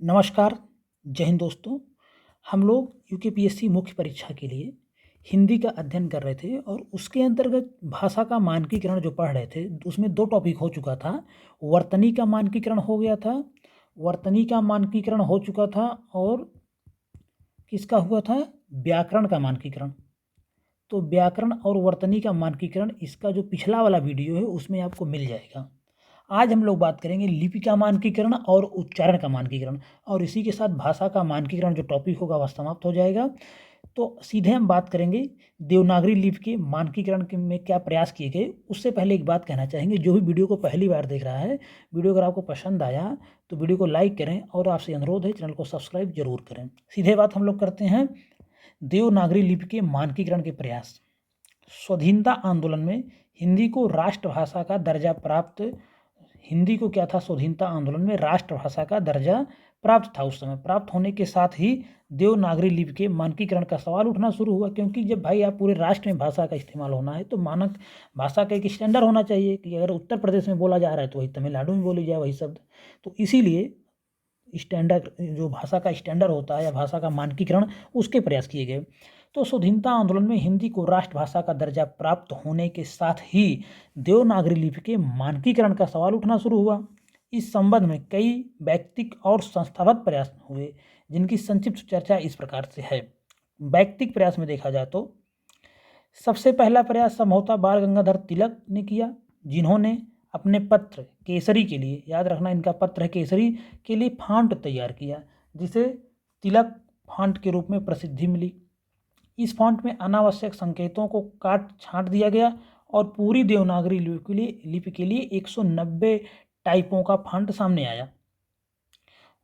नमस्कार, जय हिंद दोस्तों। हम लोग यूकेपीएससी मुख्य परीक्षा के लिए हिंदी का अध्ययन कर रहे थे और उसके अंतर्गत भाषा का मानकीकरण जो पढ़ रहे थे, उसमें 2 टॉपिक हो चुका था। वर्तनी का मानकीकरण हो गया था, वर्तनी का मानकीकरण हो चुका था और किसका हुआ था? व्याकरण का मानकीकरण। तो व्याकरण और वर्तनी का मानकीकरण इसका जो पिछला वाला वीडियो है उसमें आपको मिल जाएगा। आज हम लोग बात करेंगे लिपि का मानकीकरण और उच्चारण का मानकीकरण और इसी के साथ भाषा का मानकीकरण जो टॉपिक होगा वह समाप्त हो जाएगा। तो सीधे हम बात करेंगे देवनागरी लिपि के मानकीकरण के में क्या प्रयास किए गए। उससे पहले एक बात कहना चाहेंगे, जो भी वीडियो को पहली बार देख रहा है, वीडियो अगर आपको पसंद आया तो वीडियो को लाइक करें और आपसे अनुरोध है चैनल को सब्सक्राइब जरूर करें। सीधे बात हम लोग करते हैं देवनागरी लिपि के मानकीकरण के प्रयास। स्वाधीनता आंदोलन में हिंदी को राष्ट्रभाषा का दर्जा प्राप्त हिंदी को क्या था? स्वाधीनता आंदोलन में राष्ट्रभाषा का दर्जा प्राप्त था। उस समय प्राप्त होने के साथ ही देवनागरी लिपि के मानकीकरण का सवाल उठना शुरू हुआ, क्योंकि जब भाई आप पूरे राष्ट्र में भाषा का इस्तेमाल होना है तो मानक भाषा का एक स्टैंडर्ड होना चाहिए कि अगर उत्तर प्रदेश में बोला जा रहा है तो वही तमिलनाडु में बोली जाए वही शब्द। तो इसीलिए स्टैंडर्ड जो भाषा का स्टैंडर्ड होता है या भाषा का मानकीकरण, उसके प्रयास किए गए। तो स्वाधीनता आंदोलन में हिंदी को राष्ट्रभाषा का दर्जा प्राप्त होने के साथ ही देवनागरी लिपि के मानकीकरण का सवाल उठना शुरू हुआ। इस संबंध में कई व्यक्तिक और संस्थागत प्रयास हुए, जिनकी संक्षिप्त चर्चा इस प्रकार से है। व्यक्तिक प्रयास में देखा जाए तो सबसे पहला प्रयास संभवतः बाल गंगाधर तिलक ने किया, जिन्होंने अपने पत्र केसरी के लिए, याद रखना इनका पत्र है केसरी, के लिए फॉन्ट तैयार किया, जिसे तिलक फॉन्ट के रूप में प्रसिद्धि मिली। इस फॉन्ट में अनावश्यक संकेतों को काट छांट दिया गया और पूरी देवनागरी लिपि के लिए 190 टाइपों का फॉन्ट सामने आया।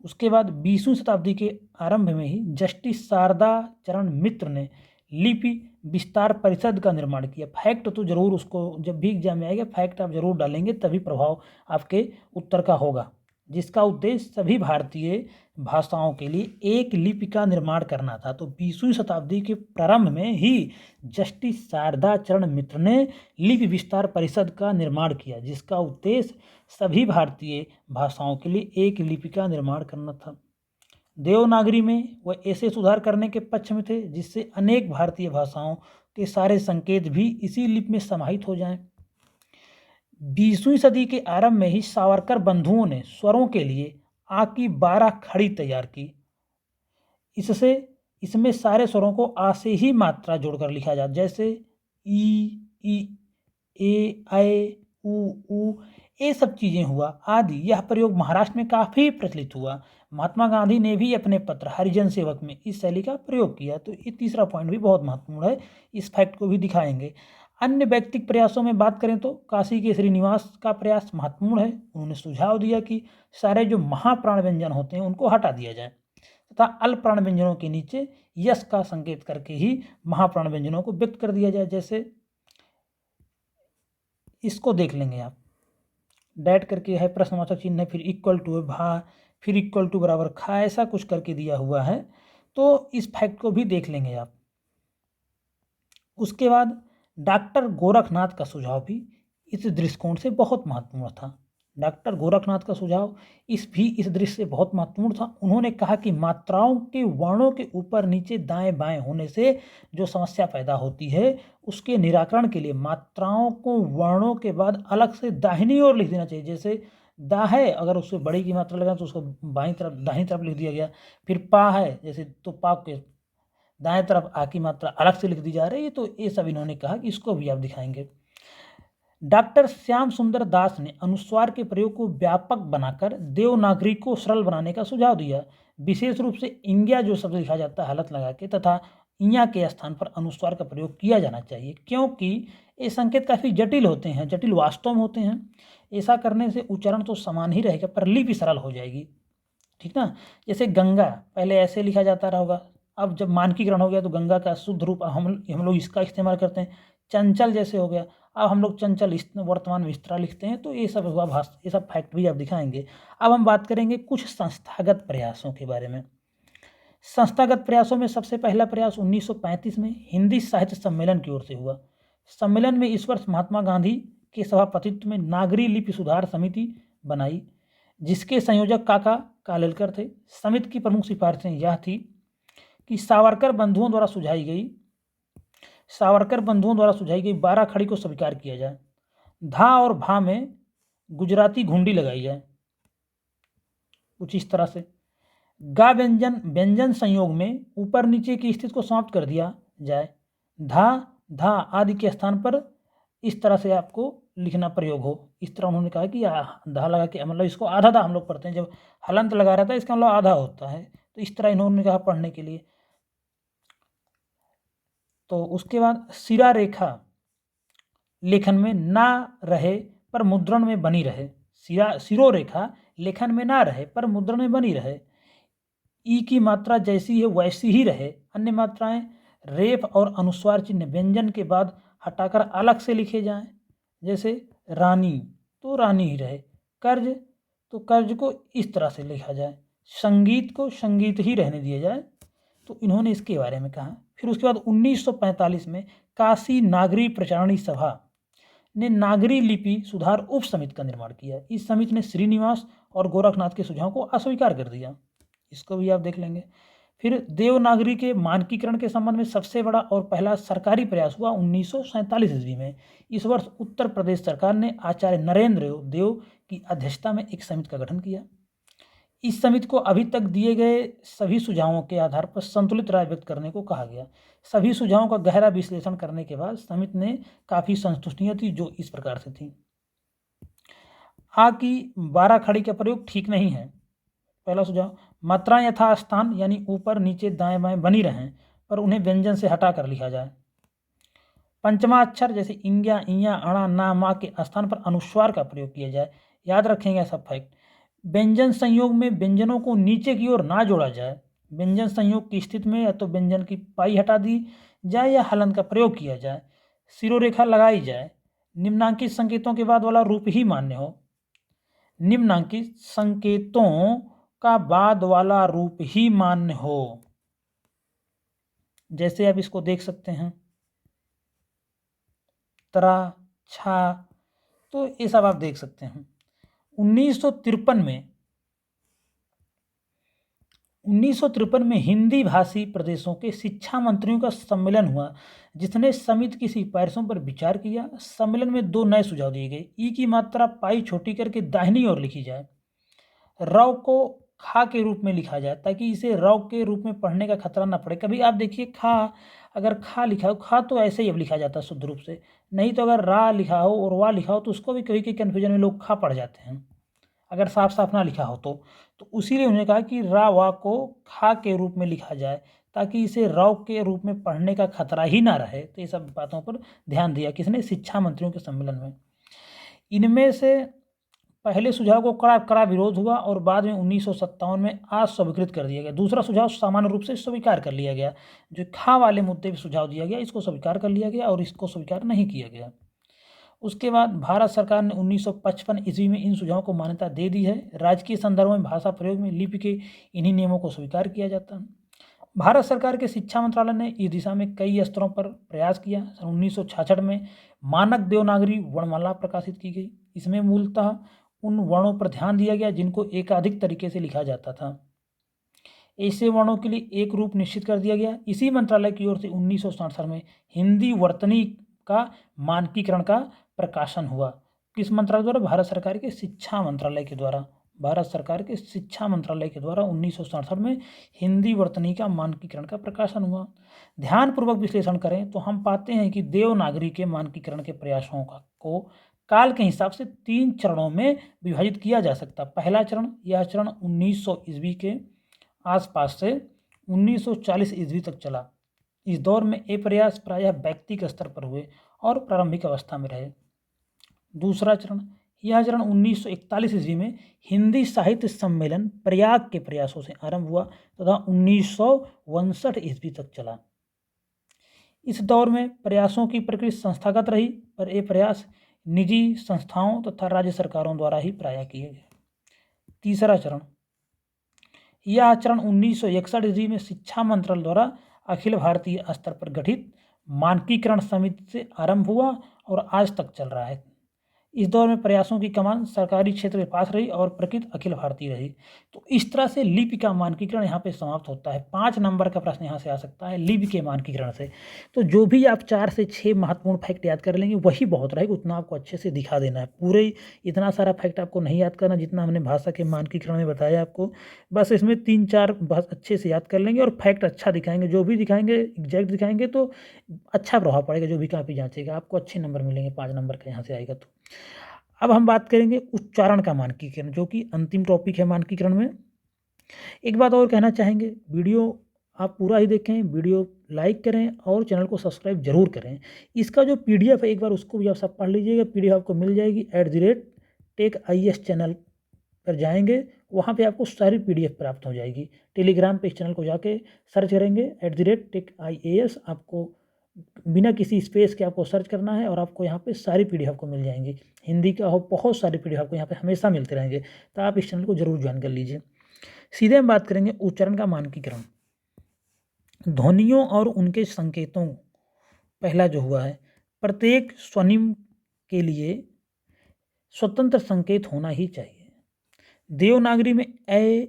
उसके बाद 20वीं शताब्दी के आरंभ में ही जस्टिस शारदा चरण मित्र ने लिपि विस्तार परिषद का निर्माण किया। फैक्ट तो जरूर, उसको जब भी एग्जाम में आएगा फैक्ट आप जरूर डालेंगे, तभी प्रभाव आपके उत्तर का होगा, जिसका उद्देश्य सभी भारतीय भाषाओं के लिए एक लिपि का निर्माण करना था। तो 20वीं शताब्दी के प्रारंभ में ही जस्टिस शारदा चरण मित्र ने लिपि विस्तार परिषद का निर्माण किया, जिसका उद्देश्य सभी भारतीय भाषाओं के लिए एक लिपि का निर्माण करना था। देवनागरी में वह ऐसे सुधार करने के पक्ष में थे जिससे अनेक भारतीय भाषाओं के सारे संकेत भी इसी लिपि में समाहित हो जाएं। 20वीं सदी के आरंभ में ही सावरकर बंधुओं ने स्वरों के लिए आ की 12 खड़ी तैयार की। इसमें सारे स्वरों को आ से ही मात्रा जोड़कर लिखा जाता, जैसे ई, ए, ऐ, उ, ये सब चीज़ें हुआ आदि। यह प्रयोग महाराष्ट्र में काफ़ी प्रचलित हुआ। महात्मा गांधी ने भी अपने पत्र हरिजन सेवक में इस शैली का प्रयोग किया। तो ये तीसरा पॉइंट भी बहुत महत्वपूर्ण है, इस फैक्ट को भी दिखाएंगे। अन्य व्यक्तिक प्रयासों में बात करें तो काशी के श्रीनिवास का प्रयास महत्वपूर्ण है। उन्होंने सुझाव दिया कि सारे जो महाप्राण व्यंजन होते हैं उनको हटा दिया जाए तथा अल्प प्राण व्यंजनों के नीचे यश का संकेत करके ही महाप्राण व्यंजनों को व्यक्त कर दिया जाए। जैसे इसको देख लेंगे आप, डैट करके है, प्रश्नवाचक चिन्ह है, फिर इक्वल टू है, भा, फिर इक्वल टू बराबर खा, ऐसा कुछ करके दिया हुआ है। तो इस फैक्ट को भी देख लेंगे आप। उसके बाद डॉक्टर गोरखनाथ का सुझाव भी इस दृष्टिकोण से बहुत महत्वपूर्ण था। डॉक्टर गोरखनाथ का सुझाव इस दृष्टि से बहुत महत्वपूर्ण था। उन्होंने कहा कि मात्राओं के वर्णों के ऊपर नीचे दाएं बाएं होने से जो समस्या पैदा होती है, उसके निराकरण के लिए मात्राओं को वर्णों के बाद अलग से दाहिनी ओर लिख देना चाहिए। जैसे दा है, अगर उससे बड़ी की मात्रा लगा तो उसको बाईं तरफ दाहिनी तरफ लिख दिया गया। फिर पा है, जैसे तो पा के दाएं तरफ आ की मात्रा अलग से लिख दी जा रही है। तो ये सब इन्होंने कहा कि इसको भी आप दिखाएंगे। डॉक्टर श्याम सुंदर दास ने अनुस्वार के प्रयोग को व्यापक बनाकर देवनागरी को सरल बनाने का सुझाव दिया। विशेष रूप से इंग्या जो शब्द लिखा जाता है हलत लगा के, तथा इया के स्थान पर अनुस्वार का प्रयोग किया जाना चाहिए, क्योंकि ये संकेत काफ़ी जटिल होते हैं, जटिल वास्तव में होते हैं। ऐसा करने से उच्चारण तो समान ही रहेगा पर लिपि सरल हो जाएगी, ठीक ना। जैसे गंगा पहले ऐसे लिखा जाता रहा होगा, अब जब मानकीकरण हो गया तो गंगा का शुद्ध रूप हम लोग इसका इस्तेमाल करते हैं। चंचल जैसे हो गया, अब हम लोग चंचल वर्तमान में इस तरह लिखते हैं। तो ये सब हुआ ये सब फैक्ट भी आप दिखाएंगे। अब हम बात करेंगे कुछ संस्थागत प्रयासों के बारे में। संस्थागत प्रयासों में सबसे पहला प्रयास 1935 में हिंदी साहित्य सम्मेलन की ओर से हुआ। सम्मेलन में इस वर्ष महात्मा गांधी के सभापतित्व में नागरी लिपि सुधार समिति बनाई, जिसके संयोजक काका कालेलकर थे। समिति की प्रमुख सिफारिशें यह थी कि सावरकर बंधुओं द्वारा सुझाई गई 12 खड़ी को स्वीकार किया जाए। धा और भा में गुजराती घुंडी लगाई जाए, कुछ इस तरह से। गा व्यंजन संयोग में ऊपर नीचे की स्थिति को समाप्त कर दिया जाए। धा धा आदि के स्थान पर इस तरह से आपको लिखना प्रयोग हो। इस तरह उन्होंने कहा कि धा लगा के, मतलब इसको आधा धा हम लोग पढ़ते हैं, जब हलंत लगा रहता है इसका मतलब आधा होता है, तो इस तरह इन्होंने कहा पढ़ने के लिए। तो उसके बाद सिरा रेखा लेखन में ना रहे पर मुद्रण में बनी रहे। सिरो रेखा लेखन में ना रहे पर मुद्रण में बनी रहे। ई की मात्रा जैसी है वैसी ही रहे। अन्य मात्राएं रेफ और अनुस्वार चिन्ह व्यंजन के बाद हटाकर अलग से लिखे जाएं। जैसे रानी तो रानी ही रहे, कर्ज तो कर्ज को इस तरह से लिखा जाए, संगीत को संगीत ही रहने दिया जाए। तो इन्होंने इसके बारे में कहा। फिर उसके बाद 1945 में काशी नागरी प्रचारणी सभा ने नागरी लिपि सुधार उप समिति का निर्माण किया। इस समिति ने श्रीनिवास और गोरखनाथ के सुझाव को अस्वीकार कर दिया। इसको भी आप देख लेंगे। फिर देवनागरी के मानकीकरण के संबंध में सबसे बड़ा और पहला सरकारी प्रयास हुआ 1947 ईस्वी में। इस वर्ष उत्तर प्रदेश सरकार ने आचार्य नरेंद्र देव की अध्यक्षता में एक समिति का गठन किया। इस समिति को अभी तक दिए गए सभी सुझावों के आधार पर संतुलित राय व्यक्त करने को कहा गया। सभी सुझावों का गहरा विश्लेषण करने के बाद समिति ने काफ़ी संतुष्टियाँ थी, जो इस प्रकार से थी। आ की 12 खड़ी का प्रयोग ठीक नहीं है। पहला सुझाव, मात्राएं यथास्थान यानी ऊपर नीचे दाएं बाएं बनी रहें, पर उन्हें व्यंजन से हटा कर लिखा जाए। पंचमा अक्षर जैसे इंग्या इया अणा ना मा के स्थान पर अनुस्वार का प्रयोग किया जाए। याद रखेंगे सब फैक्ट। व्यंजन संयोग में व्यंजनों को नीचे की ओर ना जोड़ा जाए। व्यंजन संयोग की स्थिति में या तो व्यंजन की पाई हटा दी जाए या हलन का प्रयोग किया जाए। सिरोरेखा लगाई जाए। निम्नांकित संकेतों के बाद वाला रूप ही मान्य हो। निम्नांकित संकेतों का बाद वाला रूप ही मान्य हो। जैसे आप इसको देख सकते हैं, तरा, छा, तो ये सब आप देख सकते हैं। 1953 में हिंदी भाषी प्रदेशों के शिक्षा मंत्रियों का सम्मेलन हुआ, जिसने समिति की सिफारिशों पर विचार किया। सम्मेलन में 2 नए सुझाव दिए गए। ई की मात्रा पाई छोटी करके दाहिनी ओर लिखी जाए। रव को खा के रूप में लिखा जाए ताकि इसे रव के रूप में पढ़ने का खतरा न पड़े। कभी आप देखिए खा, अगर खा लिखा हो, खा तो ऐसे ही अब लिखा जाता है शुद्ध रूप से, नहीं तो अगर रा लिखा हो और वा लिखा हो तो उसको भी कभी के कन्फ्यूजन में लोग खा पढ़ जाते हैं, अगर साफ साफ ना लिखा हो तो उसीलिए उन्होंने कहा कि रा वा को खा के रूप में लिखा जाए ताकि इसे रव के रूप में पढ़ने का खतरा ही ना रहे। तो ये सब बातों पर ध्यान दिया किसने? शिक्षा मंत्रियों के सम्मेलन में। इनमें से पहले सुझाव को कड़ा विरोध हुआ और बाद में 1957 में अस्वीकृत कर दिया गया। दूसरा सुझाव सामान्य रूप से स्वीकार कर लिया गया। जो खा वाले मुद्दे पर सुझाव दिया गया, इसको स्वीकार कर लिया गया और इसको स्वीकार नहीं किया गया। उसके बाद भारत सरकार ने 1955 ईस्वी में इन सुझावों को मान्यता दे दी है। राजकीय संदर्भ में भाषा प्रयोग में लिपि के इन्हीं नियमों को स्वीकार किया जाता है। भारत सरकार के शिक्षा मंत्रालय ने इस दिशा में कई स्तरों पर प्रयास किया। सन 1966 में मानक देवनागरी वर्णमाला प्रकाशित की गई। इसमें मूलतः उन वर्णों पर ध्यान दिया गया जिनको एकाधिक तरीके से लिखा जाता था। ऐसे वर्णों के लिए एक रूप निश्चित कर दिया गया। इसी मंत्रालय की ओर से 1967 में हिंदी वर्तनी का मानकीकरण का प्रकाशन हुआ। किस मंत्रालय द्वारा? भारत सरकार के शिक्षा मंत्रालय के द्वारा। भारत सरकार के शिक्षा मंत्रालय के द्वारा 1967 में हिंदी वर्तनी का मानकीकरण का प्रकाशन हुआ। ध्यानपूर्वक विश्लेषण करें तो हम पाते हैं कि देवनागरी के मानकीकरण के प्रयासों को काल के हिसाब से 3 चरणों में विभाजित किया जा सकता। पहला चरण, यह चरण 1900 ईस्वी के आसपास से 1940 ईस्वी तक चला। इस दौर में ये प्रयास प्रायः व्यक्तिगत स्तर पर हुए और प्रारंभिक अवस्था में रहे। दूसरा चरण, यह चरण 1941 ईस्वी में हिंदी साहित्य सम्मेलन प्रयाग के प्रयासों से आरंभ हुआ तथा 1959 ईस्वी तक चला। इस दौर में प्रयासों की प्रकृति संस्थागत रही, पर ये प्रयास निजी संस्थाओं तथा राज्य सरकारों द्वारा ही प्रायः किए गए। तीसरा चरण, यह चरण 1961 ईस्वी में शिक्षा मंत्रालय द्वारा अखिल भारतीय स्तर पर गठित मानकीकरण समिति से आरंभ हुआ और आज तक चल रहा है। इस दौर में प्रयासों की कमान सरकारी क्षेत्र के पास रही और प्रकृति अखिल भारतीय रही। तो इस तरह से लिपि का मानकीकरण यहाँ पे समाप्त होता है। 5 नंबर का प्रश्न यहाँ से आ सकता है लिपि के मानकीकरण से। तो जो भी आप 4 से 6 महत्वपूर्ण फैक्ट याद कर लेंगे वही बहुत रहेगा, उतना आपको अच्छे से दिखा देना है। पूरे इतना सारा फैक्ट आपको नहीं याद करना जितना हमने भाषा के मानकीकरण में बताया आपको। बस इसमें 3-4 बहुत अच्छे से याद कर लेंगे और फैक्ट अच्छा दिखाएंगे, जो भी दिखाएंगे एग्जैक्ट दिखाएंगे तो अच्छा प्रभाव पड़ेगा। जो भी कॉपी जांचेगा आपको अच्छे नंबर मिलेंगे, 5 नंबर का यहाँ से आएगा। तो अब हम बात करेंगे उच्चारण का मानकीकरण, जो कि अंतिम टॉपिक है मानकीकरण में। एक बात और कहना चाहेंगे, वीडियो आप पूरा ही देखें, वीडियो लाइक करें और चैनल को सब्सक्राइब जरूर करें। इसका जो PDF है एक बार उसको भी आप सब पढ़ लीजिएगा, PDF आपको मिल जाएगी @TechIAS चैनल पर जाएंगे, वहाँ पे आपको सारी PDF प्राप्त हो जाएगी। टेलीग्राम पे इस चैनल को जाके सर्च करेंगे @TechIAS, आपको बिना किसी स्पेस के आपको सर्च करना है और आपको यहाँ पे सारी PDF आपको मिल जाएंगी। हिंदी का हो बहुत सारे PDF आपको यहाँ पे हमेशा मिलते रहेंगे, तो आप इस चैनल को जरूर ज्वाइन कर लीजिए। सीधे हम बात करेंगे उच्चारण का मानकीकरण। ध्वनियों और उनके संकेतों, पहला जो हुआ है, प्रत्येक स्वनिम के लिए स्वतंत्र संकेत होना ही चाहिए। देवनागरी में ए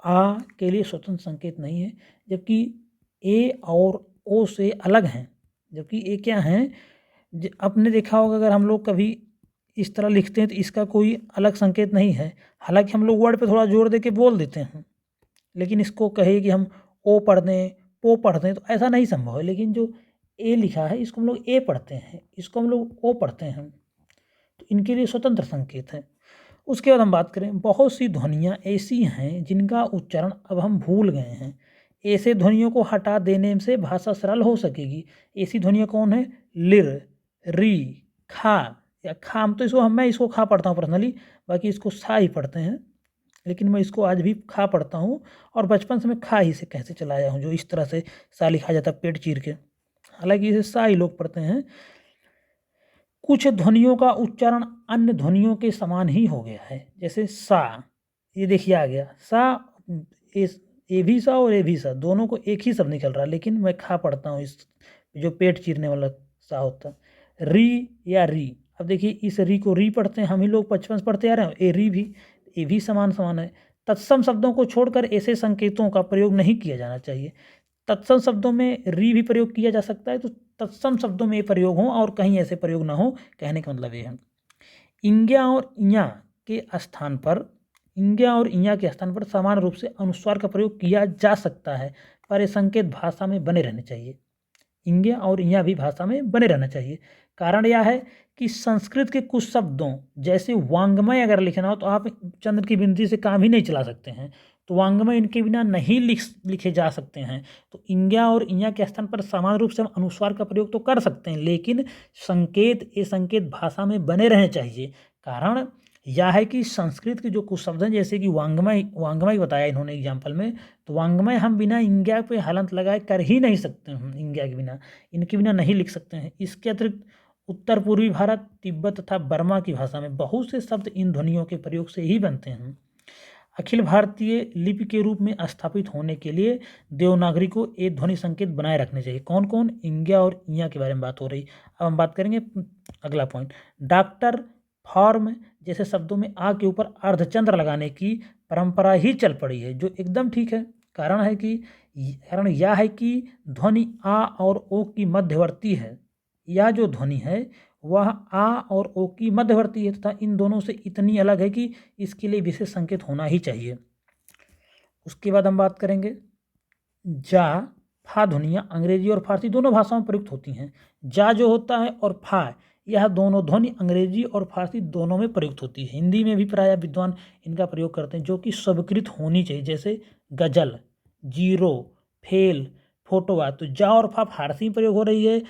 आ के लिए स्वतंत्र संकेत नहीं है, जबकि ए और ओ से अलग हैं। जबकि ए क्या हैं, आपने देखा होगा अगर हम लोग कभी इस तरह लिखते हैं तो इसका कोई अलग संकेत नहीं है। हालांकि हम लोग वर्ड पे थोड़ा जोर दे के बोल देते हैं, लेकिन इसको कहे कि हम ओ पढ़ दें, पो पढ़ दें, तो ऐसा नहीं संभव है। लेकिन जो ए लिखा है इसको हम लोग ए पढ़ते हैं, इसको हम लोग ओ पढ़ते हैं, तो इनके लिए स्वतंत्र संकेत है। उसके बाद हम बात करें, बहुत सी ध्वनियाँ ऐसी हैं जिनका उच्चारण अब हम भूल गए हैं। ऐसे ध्वनियों को हटा देने से भाषा सरल हो सकेगी। ऐसी ध्वनियाँ कौन है? लिर, री, खा या खाम। तो इसको मैं इसको खा पढ़ता हूँ पर्सनली, बाकी इसको सा ही पढ़ते हैं, लेकिन मैं इसको आज भी खा पढ़ता हूँ और बचपन से मैं खा ही से कैसे चला आया हूँ, जो इस तरह से सा लिखा जाता है पेट चीर के। हालांकि इसे सा ही लोग पढ़ते हैं। कुछ ध्वनियों का उच्चारण अन्य ध्वनियों के समान ही हो गया है, जैसे सा, ये देखिए आ गया सा, ए भी सा और ए भी सा, दोनों को एक ही शब्द निकल रहा है, लेकिन मैं खा पढ़ता हूँ इस जो पेट चीरने वाला सा होता है। री या री, अब देखिए इस री को री पढ़ते हैं हम ही लोग, बचपन से पढ़ते आ रहे हैं। ए री भी, ए भी समान समान है। तत्सम शब्दों को छोड़कर ऐसे संकेतों का प्रयोग नहीं किया जाना चाहिए। तत्सम शब्दों में री भी प्रयोग किया जा सकता है, तो तत्सम शब्दों में प्रयोग हो और कहीं ऐसे प्रयोग ना हो, कहने का मतलब ये है। इंग्या और इया के स्थान पर, इंग्या और इया के स्थान पर समान रूप से अनुस्वार का प्रयोग किया जा सकता है, पर ये संकेत भाषा में बने रहने चाहिए। इंग्या और इया भी भाषा में बने रहना चाहिए। कारण यह है कि संस्कृत के कुछ शब्दों जैसे वांग्मय अगर लिखना हो तो आप चंद्र की बिंदी से काम ही नहीं चला सकते हैं, तो वांग्मय इनके बिना नहीं लिखे जा सकते हैं। तो इंग्या और इया के स्थान पर समान रूप से हम अनुस्वार का प्रयोग तो कर सकते हैं, लेकिन ये संकेत भाषा में बने रहने चाहिए। कारण यह है कि संस्कृत के जो कुछ शब्द हैं, जैसे कि वांग्मय बताया इन्होंने एग्जाम्पल में, तो वांग्मय हम बिना इंग्या पे हलंत लगाए कर ही नहीं सकते हैं। इंग्या के बिना, इनके बिना नहीं लिख सकते हैं। इसके अतिरिक्त उत्तर पूर्वी भारत, तिब्बत तथा बर्मा की भाषा में बहुत से शब्द इन ध्वनियों के प्रयोग से ही बनते हैं। अखिल भारतीय लिपि के रूप में स्थापित होने के लिए देवनागरी को एक ध्वनि संकेत बनाए रखने चाहिए। कौन कौन? इंग्या और इया के बारे में बात हो रही। अब हम बात करेंगे अगला पॉइंट, डॉक्टर, फॉर्म जैसे शब्दों में आ के ऊपर अर्धचंद्र लगाने की परंपरा ही चल पड़ी है, जो एकदम ठीक है। कारण यह है कि ध्वनि आ और ओ की मध्यवर्ती है। यह जो ध्वनि है वह आ और ओ की मध्यवर्ती है तथा इन दोनों से इतनी अलग है कि इसके लिए विशेष संकेत होना ही चाहिए। उसके बाद हम बात करेंगे जा, फा ध्वनियाँ अंग्रेजी और फारसी दोनों भाषाओं में प्रयुक्त होती हैं। जा जो होता है और फा, यह दोनों ध्वनि अंग्रेजी और फारसी दोनों में प्रयुक्त होती है। हिंदी में भी प्रायः विद्वान इनका प्रयोग करते हैं, जो कि स्वीकृत होनी चाहिए, जैसे गजल, जीरो, फेल, फोटोवा। तो जा और फा फारसी में प्रयोग हो रही है,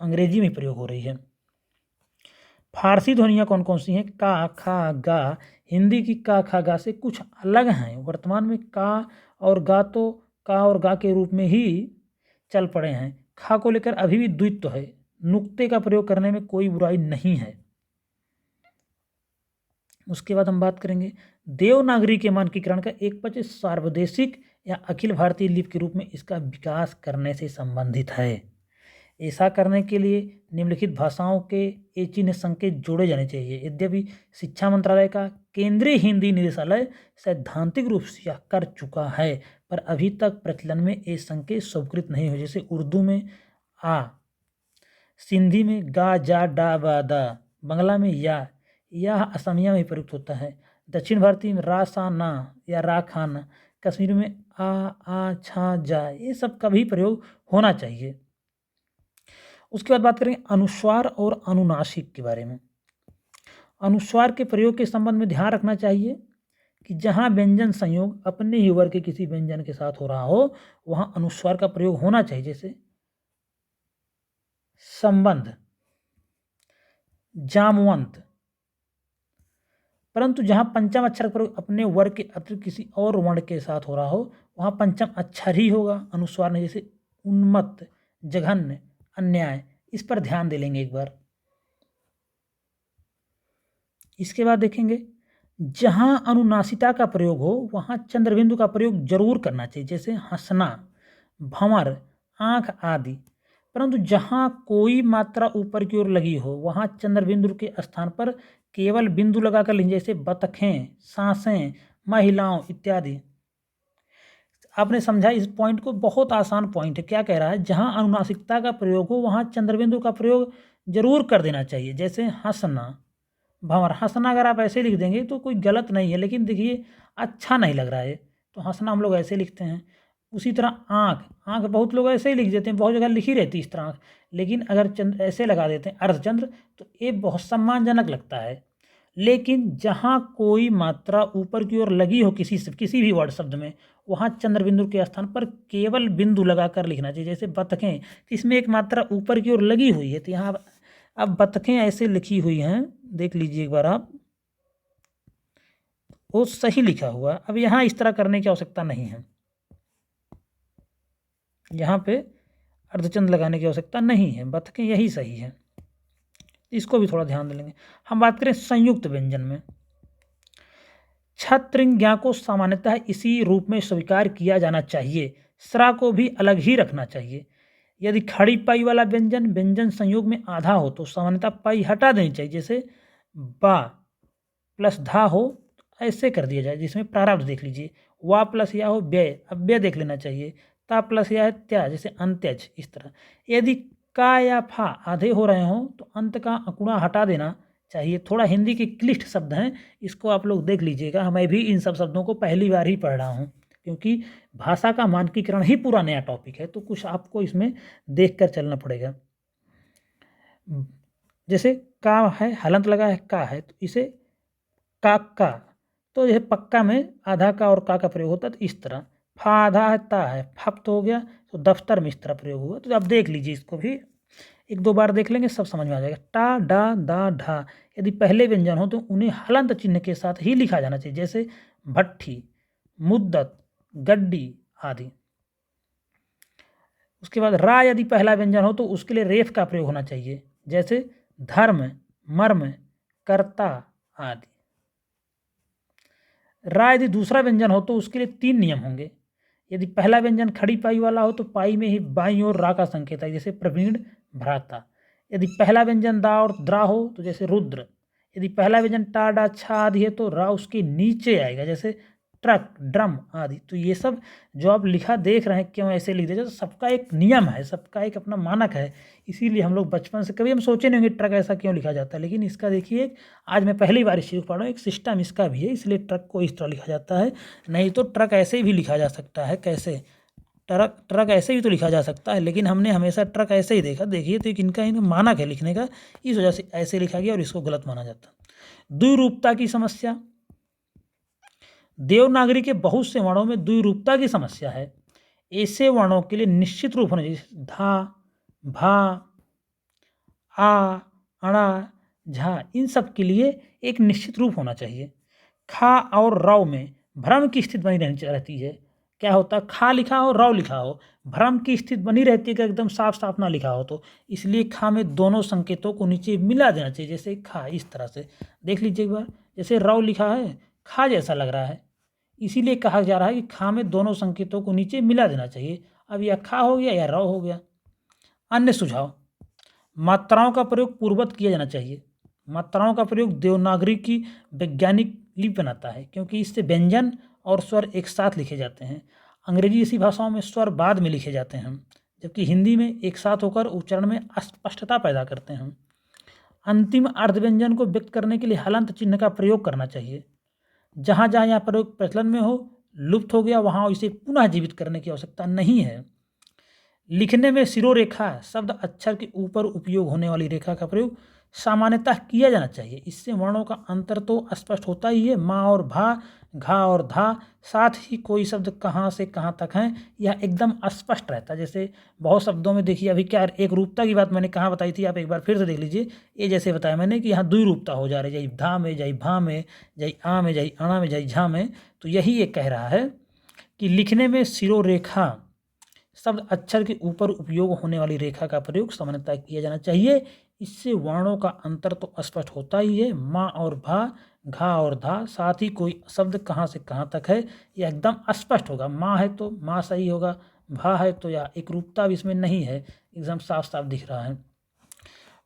अंग्रेजी में प्रयोग हो रही है। फारसी ध्वनियाँ कौन कौन सी हैं? का, खा, गा। हिंदी की का, खा, गा से कुछ अलग हैं। वर्तमान में का और गा तो का और गा के रूप में ही चल पड़े हैं। खा को लेकर अभी भी द्वित्व है। नुक्ते का प्रयोग करने में कोई बुराई नहीं है। उसके बाद हम बात करेंगे देवनागरी के मानकीकरण का एक पक्ष सार्वदेशिक या अखिल भारतीय लिपि के रूप में इसका विकास करने से संबंधित है। ऐसा करने के लिए निम्नलिखित भाषाओं के ये चिन्ह संकेत जोड़े जाने चाहिए। यद्यपि शिक्षा मंत्रालय का केंद्रीय हिंदी निदेशालय सैद्धांतिक रूप से यह कर चुका है, पर अभी तक प्रचलन में ये संकेत स्वीकृत नहीं हुए। जैसे उर्दू में आ, सिंधी में गा जा डा बा दा, बांग्ला में या, यह असमिया में प्रयुक्त होता है। दक्षिण भारतीय में रा सा ना या रा खाना, कश्मीर में आ छा जा, ये सब का भी प्रयोग होना चाहिए। उसके बाद बात करेंगे अनुस्वार और अनुनासिक के बारे में। अनुस्वार के प्रयोग के संबंध में ध्यान रखना चाहिए कि जहाँ व्यंजन संयोग अपने ही वर्ग के किसी व्यंजन के साथ हो रहा हो, वहाँ अनुस्वार का प्रयोग होना चाहिए। जैसे संबंध, जामवंत। परंतु जहाँ पंचम अक्षर का प्रयोग अपने वर्ग के अतिरिक्त किसी और वर्ण के साथ हो रहा हो, वहाँ पंचम अक्षर ही होगा अनुस्वार में। जैसे उन्मत्त, जघन्य, अन्याय, इस पर ध्यान दे लेंगे एक बार। इसके बाद देखेंगे जहां अनुनासिकता का प्रयोग हो वहां चंद्रबिंदु का प्रयोग जरूर करना चाहिए। जैसे हंसना, भंवर, आंख आदि। परंतु जहां कोई मात्रा ऊपर की ओर लगी हो वहां चंद्रबिंदु के स्थान पर केवल बिंदु लगाकर लेंगे। जैसे बतखें, सांसें, महिलाओं इत्यादि। आपने समझा इस पॉइंट को? बहुत आसान पॉइंट है। क्या कह रहा है? जहां अनुनासिकता का प्रयोग हो वहां चंद्रबिंदु का प्रयोग जरूर कर देना चाहिए। जैसे हंसना, भंवर। हंसना अगर आप ऐसे लिख देंगे तो कोई गलत नहीं है, लेकिन देखिए अच्छा नहीं लग रहा है, तो हंसना हम लोग ऐसे लिखते हैं। उसी तरह आँख, आँख बहुत लोग ऐसे ही लिख देते हैं, बहुत जगह लिखी रहती है इस तरह आँख, लेकिन अगर चंद्र ऐसे लगा देते हैं अर्धचंद्र, तो ये बहुत सम्मानजनक लगता है। लेकिन जहाँ कोई मात्रा ऊपर की ओर लगी हो किसी भी वर्ड शब्द में, वहाँ चंद्रबिंदु के स्थान पर केवल बिंदु लगाकर लिखना चाहिए। जैसे बतखें, इसमें एक मात्रा ऊपर की ओर लगी हुई है, तो यहाँ अब बतखें ऐसे लिखी हुई हैं, देख लीजिए एक बार आप, वो सही लिखा हुआ। अब यहाँ इस तरह करने की आवश्यकता नहीं है, यहाँ पे अर्धचंद्र लगाने की आवश्यकता नहीं है, बतखें यही सही है। इसको भी थोड़ा ध्यान दे लेंगे। हम बात करें संयुक्त व्यंजन में, छत्रिज्ञा को सामान्यतः इसी रूप में स्वीकार किया जाना चाहिए, स्रा को भी अलग ही रखना चाहिए। यदि खड़ी पाई वाला व्यंजन संयोग में आधा हो तो सामान्यतः पाई हटा देनी चाहिए। जैसे बा प्लस धा हो, ऐसे कर दिया जाए, जिसमें प्रारब्ध देख लीजिए। वा प्लस या हो व्यय, अब व्यय देख लेना चाहिए। ता प्लस या है त्या, जैसे अंत्यज, इस तरह। यदि का या फा आधे हो रहे हों तो अंत का अकुड़ा हटा देना चाहिए। थोड़ा हिंदी के क्लिष्ट शब्द हैं, इसको आप लोग देख लीजिएगा। मैं भी इन सब शब्दों को पहली बार ही पढ़ रहा हूँ, क्योंकि भाषा का मानकीकरण ही पूरा नया टॉपिक है, तो कुछ आपको इसमें देख कर चलना पड़ेगा। जैसे का है, हलंत लगा है, का है, तो इसे का, तो यह पक्का में आधा का और का प्रयोग होता है। तो इस तरह फा आधा है, ता है, फप तो हो गया, तो दफ्तर में इस तरह प्रयोग हुआ। तो आप देख लीजिए, इसको भी एक दो बार देख लेंगे, सब समझ में आ जाएगा। टा, डा, दा, ढा, यदि पहले व्यंजन हो तो उन्हें हलंत चिन्ह के साथ ही लिखा जाना चाहिए। जैसे भट्ठी, मुद्दत, गड्डी आदि। उसके बाद रा यदि पहला व्यंजन हो तो उसके लिए रेफ का प्रयोग होना चाहिए। जैसे धर्म, मर्म, कर्ता आदि। रा यदि दूसरा व्यंजन हो तो उसके लिए 3 नियम होंगे। यदि पहला व्यंजन खड़ी पाई वाला हो तो पाई में ही बाईं ओर रा का संकेत है, जैसे प्रवीण, भ्राता। यदि पहला व्यंजन दा और द्रा हो तो जैसे रुद्र। यदि पहला व्यंजन टा, डा, छा आदि है तो रा उसके नीचे आएगा, जैसे ट्रक, ड्रम आदि। तो ये सब जो आप लिखा देख रहे हैं, क्यों ऐसे लिख दे, तो सबका एक नियम है, सबका एक अपना मानक है। इसीलिए हम लोग बचपन से कभी हम सोचे नहीं होंगे ट्रक ऐसा क्यों लिखा जाता है, लेकिन इसका देखिए आज मैं पहली बार इस चीज़ को पढ़ रहा हूँ, एक सिस्टम इसका भी है, इसलिए ट्रक को इस तरह लिखा जाता है। नहीं तो ट्रक ऐसे भी लिखा जा सकता है। कैसे? ट्रक ऐसे भी तो लिखा जा सकता है, लेकिन हमने हमेशा ट्रक ऐसे ही देखा। देखिए तो इनका मानक है लिखने का, इस वजह से ऐसे लिखा गया और इसको गलत माना जाता है। द्विरूपता की समस्या, देवनागरी के बहुत से वर्णों में द्विरूपता की समस्या है। ऐसे वर्णों के लिए निश्चित रूप होना चाहिए। धा, भा, आ, अणा, झा, इन सब के लिए एक निश्चित रूप होना चाहिए। खा और रव में भ्रम की स्थिति बनी रहती है। क्या होता है? खा लिखा हो, रव लिखा हो, भ्रम की स्थिति बनी रहती है कि एकदम साफ साफ ना लिखा हो, तो इसलिए खा में दोनों संकेतों को नीचे मिला देना चाहिए। जैसे खा, इस तरह से देख लीजिए एक बार। जैसे रव लिखा है, खा जैसा लग रहा है, इसीलिए कहा जा रहा है कि खा में दोनों संकेतों को नीचे मिला देना चाहिए। अब यह खा हो गया या रव हो गया। अन्य सुझाव: मात्राओं का प्रयोग पूर्ववत किया जाना चाहिए। मात्राओं का प्रयोग देवनागरी की वैज्ञानिक लिपि बनाता है, क्योंकि इससे व्यंजन और स्वर एक साथ लिखे जाते हैं। अंग्रेजी जैसी भाषाओं में स्वर बाद में लिखे जाते हैं, जबकि हिंदी में एक साथ होकर उच्चारण में अस्पष्टता पैदा करते हैं। अंतिम अर्धव्यंजन को व्यक्त करने के लिए हलंत चिन्ह का प्रयोग करना चाहिए। जहाँ जहाँ यह प्रयोग प्रचलन में हो, लुप्त हो गया, वहाँ इसे पुनः जीवित करने की आवश्यकता नहीं है। लिखने में सिरोरेखा शब्द अक्षर के ऊपर उपयोग होने वाली रेखा का प्रयोग सामान्यतः किया जाना चाहिए। इससे वर्णों का अंतर तो स्पष्ट होता ही है। माँ और भा, घा और धा, साथ ही कोई शब्द कहाँ से कहाँ तक हैं, यह एकदम स्पष्ट रहता है। जैसे बहुत शब्दों में देखिए, अभी क्या एक रूपता की बात मैंने कहाँ बताई थी, आप एक बार फिर से देख लीजिए। ये जैसे बताया मैंने कि यहाँ द्वि रूपता हो जा रही है, जय धा में, जय भा में, जय आ में, जय अणा में, जय झा में। तो यही ये कह रहा है कि लिखने में सिरोरेखा शब्द अक्षर के ऊपर उपयोग होने वाली रेखा का प्रयोग सामान्यतः किया जाना चाहिए। इससे वर्णों का अंतर तो स्पष्ट होता ही है। माँ और भा, घा और धा, साथ ही कोई शब्द कहाँ से कहाँ तक है, यह एकदम स्पष्ट होगा। माँ है तो माँ सही होगा, भा है तो या एक रूपता भी इसमें नहीं है, एकदम साफ साफ दिख रहा है।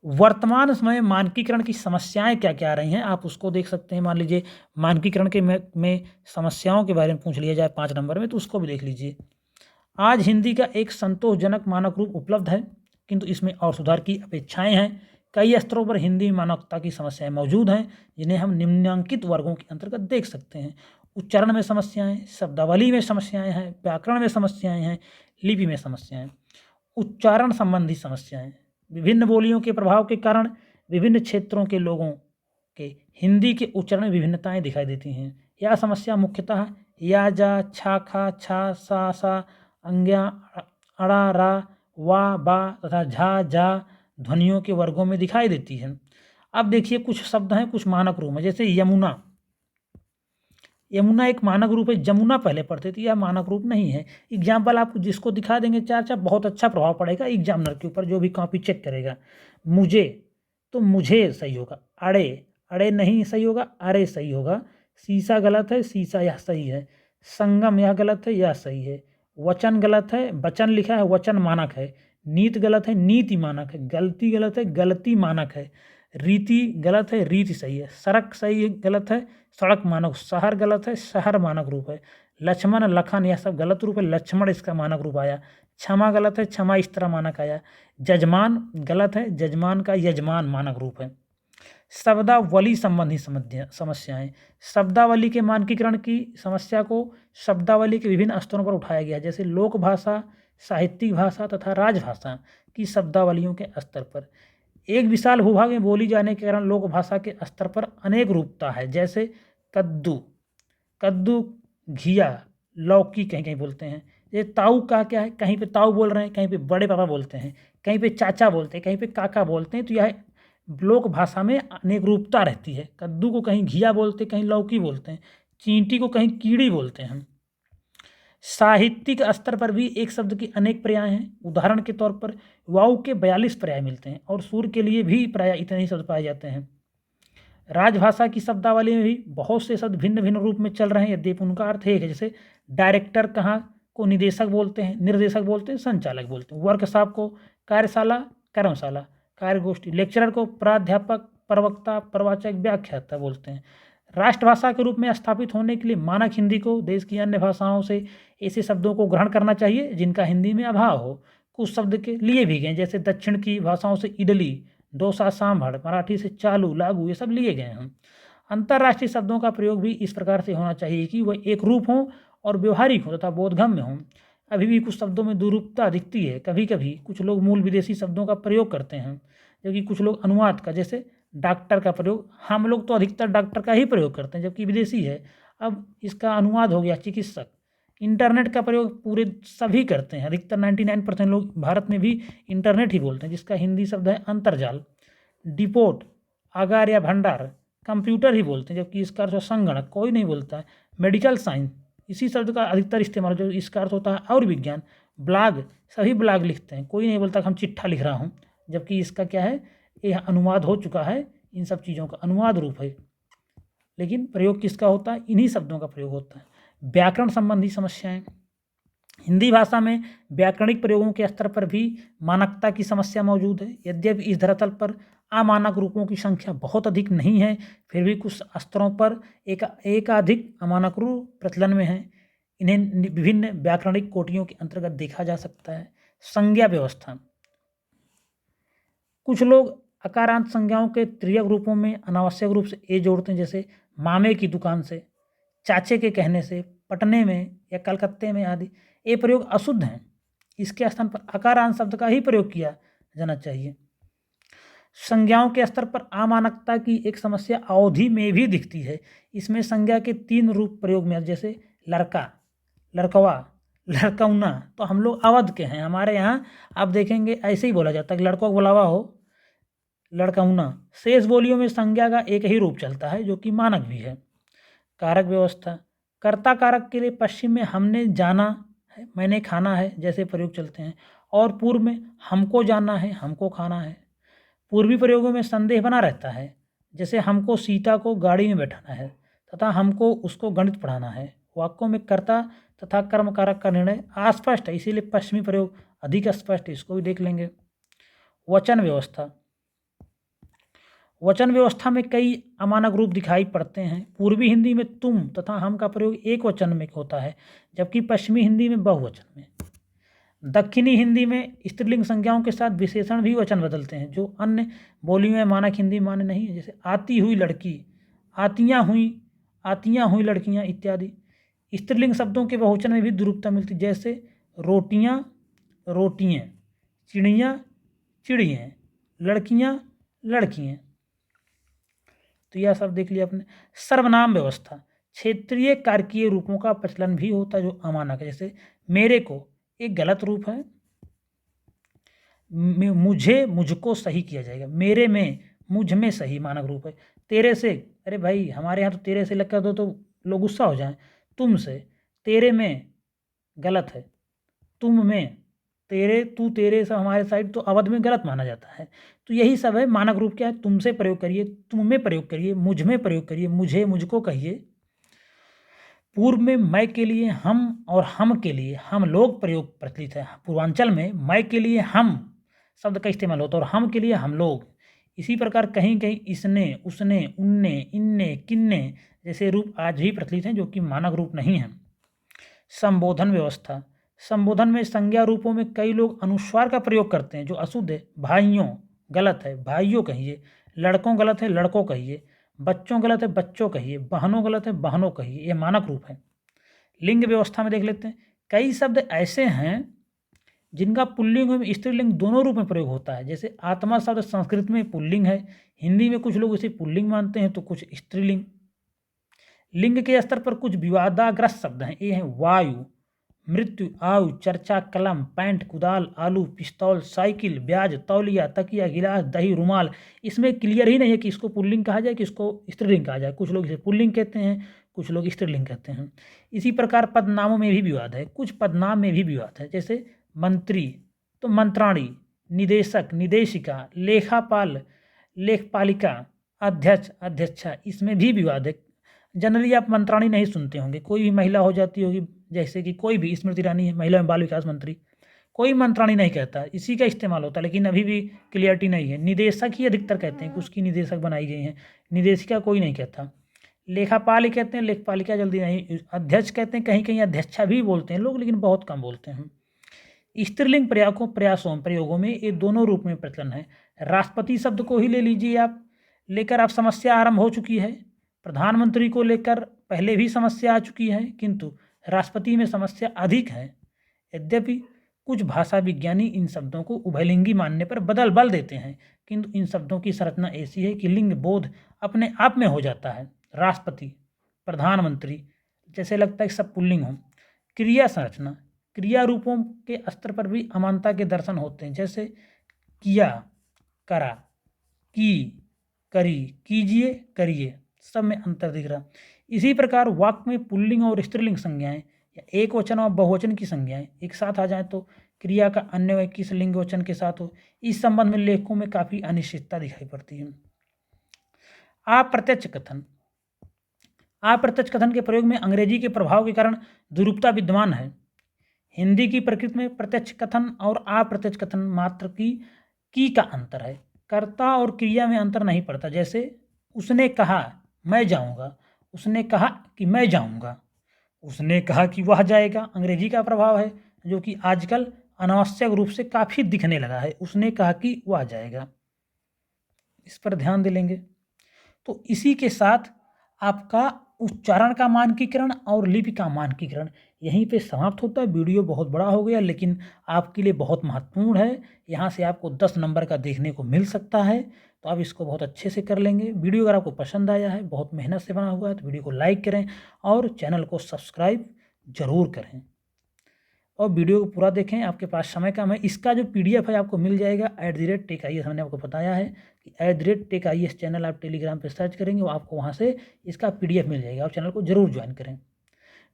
वर्तमान समय मानकीकरण की समस्याएं क्या क्या आ रही हैं, आप उसको देख सकते हैं। मान लीजिए मानकीकरण के में समस्याओं के बारे में पूछ लिया जाए 5 नंबर में, तो उसको भी देख लीजिए। आज हिंदी का एक संतोषजनक मानक रूप उपलब्ध है, किंतु इसमें और सुधार की अपेक्षाएं हैं। कई स्तरों पर हिंदी मानकता की समस्याएं मौजूद हैं, जिन्हें हम निम्नलिखित वर्गों के अंतर्गत देख सकते हैं। उच्चारण में समस्याएं, शब्दावली में समस्याएं हैं, व्याकरण में समस्याएं हैं, लिपि में समस्याएं। उच्चारण संबंधी समस्याएं: विभिन्न बोलियों के प्रभाव के कारण विभिन्न क्षेत्रों के लोगों के हिंदी के उच्चारण में विभिन्नताएं दिखाई देती हैं। यह समस्या मुख्यतः या, जा, छा, खा, छा, सा, सा, अंग्या, अड़ा, रा, वा, बा तथा झा, जा ध्वनियों के वर्गों में दिखाई देती है। अब देखिए कुछ शब्द हैं, कुछ मानक रूप में, जैसे यमुना। यमुना एक मानक रूप है, जमुना पहले पढ़ते थे, यह मानक रूप नहीं है। एग्जाम्पल आपको जिसको दिखा देंगे चार चार, बहुत अच्छा प्रभाव पड़ेगा एग्जामिनर के ऊपर, जो भी कॉपी चेक करेगा। मुझे तो मुझे सही होगा, अड़े अड़े नहीं सही होगा, अरे सही होगा। शीशा गलत है, शीशा यह सही है। संगम यह गलत है, यह सही है। वचन गलत है, वचन लिखा है, वचन मानक है। नीत गलत है, नीति मानक है। गलती गलत है, गलती मानक है। रीति गलत है, रीति सही है। सड़क सही गलत है, सड़क मानक। शहर गलत है, शहर मानक रूप है। लक्ष्मण, लखन यह सब गलत रूप है, लक्ष्मण इसका मानक रूप आया। क्षमा गलत है, क्षमा इस तरह मानक आया। जजमान गलत है, जजमान का यजमान मानक रूप है। शब्दावली संबंधी समस्याएं: शब्दावली के मानकीकरण की समस्या को शब्दावली के विभिन्न स्तरों पर उठाया गया, जैसे लोक भाषा, साहित्यिक भाषा तथा राजभाषा की शब्दावलियों के स्तर पर। एक विशाल भूभाग में बोली जाने के कारण लोक भाषा के स्तर पर अनेक रूपता है, जैसे कद्दू, कद्दू, घिया, लौकी कहीं कहीं बोलते हैं। ये ताऊ का क्या है, कहीं पे ताऊ बोल रहे हैं, कहीं पे बड़े पापा बोलते हैं, कहीं पे चाचा बोलते हैं, कहीं पे काका बोलते हैं। तो यह लोक भाषा में अनेक रूपता रहती है। कद्दू को कहीं घिया बोलते, कहीं लौकी बोलते हैं। चींटी को कहीं कीड़ी बोलते हैं। साहित्यिक स्तर पर भी एक शब्द की अनेक पर्याय हैं। उदाहरण के तौर पर वाऊ के 42 पर्याय मिलते हैं और सूर के लिए भी प्राय इतने ही शब्द पाए जाते हैं। राजभाषा की शब्दावली में भी बहुत से शब्द भिन्न भिन्न रूप में चल रहे हैं, यद्यपि उनका अर्थ एक है। जैसे डायरेक्टर कहाँ को निदेशक बोलते हैं, निर्देशक बोलते हैं, संचालक बोलते हैं। वर्कशॉप को कार्यशाला, कर्मशाला, कार्यगोष्ठी। लेक्चरर को प्राध्यापक, प्रवक्ता, प्रवाचक, व्याख्याता बोलते हैं। राष्ट्रभाषा के रूप में स्थापित होने के लिए मानक हिंदी को देश की अन्य भाषाओं से ऐसे शब्दों को ग्रहण करना चाहिए जिनका हिंदी में अभाव हो। कुछ शब्द के लिए भी गए, जैसे दक्षिण की भाषाओं से इडली, डोसा, सांभर, मराठी से चालू, लागू, ये सब लिए गए हैं। अंतर्राष्ट्रीय शब्दों का प्रयोग भी इस प्रकार से होना चाहिए कि वह एक रूप हों और व्यवहारिक हों तथा बोधगम्य हों। अभी भी कुछ शब्दों में दुरूपता दिखती है। कभी कभी कुछ लोग मूल विदेशी शब्दों का प्रयोग करते हैं, जबकि कुछ लोग अनुवाद का, जैसे डॉक्टर का प्रयोग, हम लोग तो अधिकतर डॉक्टर का ही प्रयोग करते हैं जबकि विदेशी है। अब इसका अनुवाद हो गया चिकित्सक। इंटरनेट का प्रयोग पूरे सभी करते हैं, अधिकतर 99% लोग भारत में भी इंटरनेट ही बोलते हैं, जिसका हिंदी शब्द है अंतर्जाल। डिपोट, आगार या भंडार, कंप्यूटर ही बोलते हैं, जबकि इसका अर्थ संगणक, कोई नहीं बोलता है। मेडिकल साइंस, इसी शब्द का अधिकतर इस्तेमाल जो इसका अर्थ होता है और विज्ञान। ब्लॉग, सभी ब्लॉग लिखते हैं, कोई नहीं बोलता कि हम चिट्ठा लिख रहा हूँ, जबकि इसका क्या है, यह अनुवाद हो चुका है, इन सब चीज़ों का अनुवाद रूप है। लेकिन प्रयोग किसका होता है, इन्हीं शब्दों का प्रयोग होता है। व्याकरण संबंधी समस्याएं: हिंदी भाषा में व्याकरणिक प्रयोगों के स्तर पर भी मानकता की समस्या मौजूद है। यद्यपि इस धरातल पर अमानक रूपों की संख्या बहुत अधिक नहीं है, फिर भी कुछ स्तरों पर एकाधिक अमानक रूप प्रचलन में हैं। इन्हें विभिन्न व्याकरणिक कोटियों के अंतर्गत देखा जा सकता है। संज्ञा व्यवस्था। कुछ लोग अकारांत संज्ञाओं के त्रियक रूपों में अनावश्यक रूप से ए जोड़ते हैं, जैसे मामे की दुकान से, चाचे के कहने से, पटने में या कलकत्ते में आदि। ये प्रयोग अशुद्ध हैं। इसके स्थान पर अकारांत शब्द का ही प्रयोग किया जाना चाहिए। संज्ञाओं के स्तर पर अमानकता की एक समस्या अवधि में भी दिखती है। इसमें संज्ञा के 3 रूप प्रयोग में, जैसे लड़का, लड़कवा, लड़कौना। तो हम लोग अवध के हैं, हमारे यहाँ आप देखेंगे ऐसे ही बोला जाता है कि लड़कों को बुलावा हो, लड़कौना। शेष बोलियों में संज्ञा का एक ही रूप चलता है, जो कि मानक भी है। कारक व्यवस्था। कर्ता कारक के लिए पश्चिम में हमने जाना है, मैंने खाना है जैसे प्रयोग चलते हैं, और पूर्व में हमको जाना है, हमको खाना है। पूर्वी प्रयोगों में संदेह बना रहता है, जैसे हमको सीता को गाड़ी में बैठाना है तथा हमको उसको गणित पढ़ाना है। वाक्यों में कर्ता तथा कर्म कारक का निर्णय अस्पष्ट है, इसीलिए पश्चिमी प्रयोग अधिक स्पष्ट है, इसको भी देख लेंगे। वचन व्यवस्था। वचन व्यवस्था में कई अमानक रूप दिखाई पड़ते हैं। पूर्वी हिंदी में तुम तथा हम का प्रयोग एक वचन में होता है, जबकि पश्चिमी हिंदी में बहुवचन में। दक्षिणी हिंदी में स्त्रीलिंग संज्ञाओं के साथ विशेषण भी वचन बदलते हैं, जो अन्य बोलियों में मानक हिंदी मान्य नहीं है, जैसे आती हुई लड़की, आतियाँ हुई लड़कियाँ इत्यादि। स्त्रीलिंग शब्दों के बहुवचन में भी दुरूपता मिलती, जैसे रोटियाँ, रोटियाँ, चिड़ियाँ, चिड़ियाँ, लड़कियाँ, लड़कियाँ। तो यह सब देख लिया आपने। सर्वनाम व्यवस्था। क्षेत्रीय कारकीय रूपों का प्रचलन भी होता है जो अमानक है, जैसे मेरे को एक गलत रूप है, मुझे, मुझको सही किया जाएगा। मेरे में, मुझ में सही मानक रूप है। तेरे से, अरे भाई हमारे यहाँ तो तेरे से लग कर दो तो लोग गुस्सा हो जाएं। तुमसे, तेरे में गलत है, तुम में, तेरे, तू, तेरे से हमारे साइड तो अवध में गलत माना जाता है। तो यही सब है मानक रूप। क्या है? तुमसे प्रयोग करिए, तुम में प्रयोग करिए, मुझ में प्रयोग करिए, मुझे, मुझको कहिए। पूर्व में मैं के लिए हम और हम के लिए हम लोग प्रयोग प्रचलित है। पूर्वांचल में मैं के लिए हम शब्द का इस्तेमाल होता है और हम के लिए हम लोग। इसी प्रकार कहीं कहीं इसने, उसने, उनने, इनने, किन्ने जैसे रूप आज भी प्रचलित हैं, जो कि मानक रूप नहीं है। संबोधन व्यवस्था। संबोधन में संज्ञा रूपों में कई लोग अनुस्वार का प्रयोग करते हैं, जो अशुद्ध है। भाइयों गलत है, भाइयों कहिए। लड़कों गलत है, लड़कों कहिए। बच्चों गलत है, बच्चों कहिए। बहनों गलत है, बहनों कहिए। यह मानक रूप है। लिंग व्यवस्था में देख लेते हैं। कई शब्द ऐसे हैं जिनका पुल्लिंग एवं स्त्रीलिंग दोनों रूप में प्रयोग होता है, जैसे आत्मा शब्द संस्कृत में पुल्लिंग है, हिंदी में कुछ लोग इसे पुल्लिंग मानते हैं तो कुछ स्त्रीलिंग। लिंग के स्तर पर कुछ विवादाग्रस्त शब्द हैं। ये हैं वायु, मृत्यु, आयु, चर्चा, कलम, पैंट, कुदाल, आलू, पिस्तौल, साइकिल, ब्याज, तौलिया, तकिया, गिलास, दही, रुमाल। इसमें क्लियर ही नहीं है कि इसको पुल्लिंग कहा जाए कि इसको स्त्रीलिंग कहा जाए। कुछ लोग इसे पुल्लिंग कहते हैं, कुछ लोग स्त्रीलिंग कहते हैं। इसी प्रकार पदनामों में भी विवाद है, कुछ पदनाम में भी विवाद है, जैसे मंत्री तो मंत्राणी, निदेशक, निदेशिका, लेखापाल, लेखपालिका, अध्यक्ष, अध्यक्षा, इसमें भी विवाद है। जनरली आप मंत्राणी नहीं सुनते होंगे, कोई भी महिला हो जाती होगी, जैसे कि कोई भी स्मृति ईरानी है, महिला एवं बाल विकास मंत्री, कोई मंत्राणी नहीं कहता, इसी का इस्तेमाल होता है, लेकिन अभी भी क्लियरिटी नहीं है। निदेशक ही अधिकतर कहते हैं कि उसकी निदेशक बनाई गई हैं, निदेशिका कोई नहीं कहता। लेखापाल ही कहते हैं, लेखपालिका जल्दी नहीं। अध्यक्ष कहते हैं, कहीं कहीं अध्यक्षा भी बोलते हैं लोग, लेकिन बहुत कम बोलते हैं। स्त्रीलिंग प्रयोगों में ये दोनों रूप में प्रचलन है। राष्ट्रपति शब्द को ही ले लीजिए आप, लेकर आप समस्या आरंभ हो चुकी है। प्रधानमंत्री को लेकर पहले भी समस्या आ चुकी है, किंतु राष्ट्रपति में समस्या अधिक है। यद्यपि कुछ भाषा विज्ञानी इन शब्दों को उभयलिंगी मानने पर बल देते हैं, किंतु इन शब्दों की संरचना ऐसी है कि लिंग बोध अपने आप में हो जाता है। राष्ट्रपति, प्रधानमंत्री जैसे लगता है सब पुल्लिंग हो। क्रिया संरचना, क्रिया रूपों के स्तर पर भी अमानता के दर्शन होते हैं, जैसे किया, करा, की, करी, कीजिए, करिए, सब में अंतर दिख रहा। इसी प्रकार वाक्य में पुल्लिंग और स्त्रीलिंग संज्ञाएं या एक वचन और बहुवचन की संज्ञाएं एक साथ आ जाएं तो क्रिया का अन्य किस लिंग वचन के साथ हो, इस संबंध में लेखकों में काफ़ी अनिश्चितता दिखाई पड़ती है। अप्रत्यक्ष कथन। अप्रत्यक्ष कथन के प्रयोग में अंग्रेजी के प्रभाव के कारण दुरूपता विद्यमान है। हिंदी की प्रकृति में प्रत्यक्ष कथन और अप्रत्यक्ष कथन मात्र की का अंतर है। कर्ता और क्रिया में अंतर नहीं पड़ता। जैसे उसने कहा मैं जाऊंगा, उसने कहा कि मैं जाऊंगा, उसने कहा कि वह जाएगा अंग्रेजी का प्रभाव है, जो कि आजकल अनावश्यक रूप से काफ़ी दिखने लगा है। उसने कहा कि वह जाएगा, इस पर ध्यान दे लेंगे। तो इसी के साथ आपका उच्चारण का मानकीकरण और लिपि का मानकीकरण यहीं पे समाप्त होता है। वीडियो बहुत बड़ा हो गया, लेकिन आपके लिए बहुत महत्वपूर्ण है। यहाँ से आपको 10 नंबर का देखने को मिल सकता है, तो आप इसको बहुत अच्छे से कर लेंगे। वीडियो अगर आपको पसंद आया है, बहुत मेहनत से बना हुआ है, तो वीडियो को लाइक करें और चैनल को सब्सक्राइब ज़रूर करें और वीडियो को पूरा देखें। आपके पास समय कम है। इसका जो PDF है आपको मिल जाएगा @TechIAS। मैंने आपको बताया है कि @TechIAS चैनल आप टेलीग्राम पे सर्च करेंगे, वो आपको वहाँ से इसका PDF मिल जाएगा। और चैनल को जरूर ज्वाइन करें।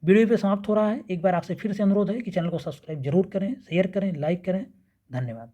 वीडियो पे समाप्त हो रहा है। एक बार आपसे फिर से अनुरोध है कि चैनल को सब्सक्राइब जरूर करें, शेयर करें, लाइक करें। धन्यवाद।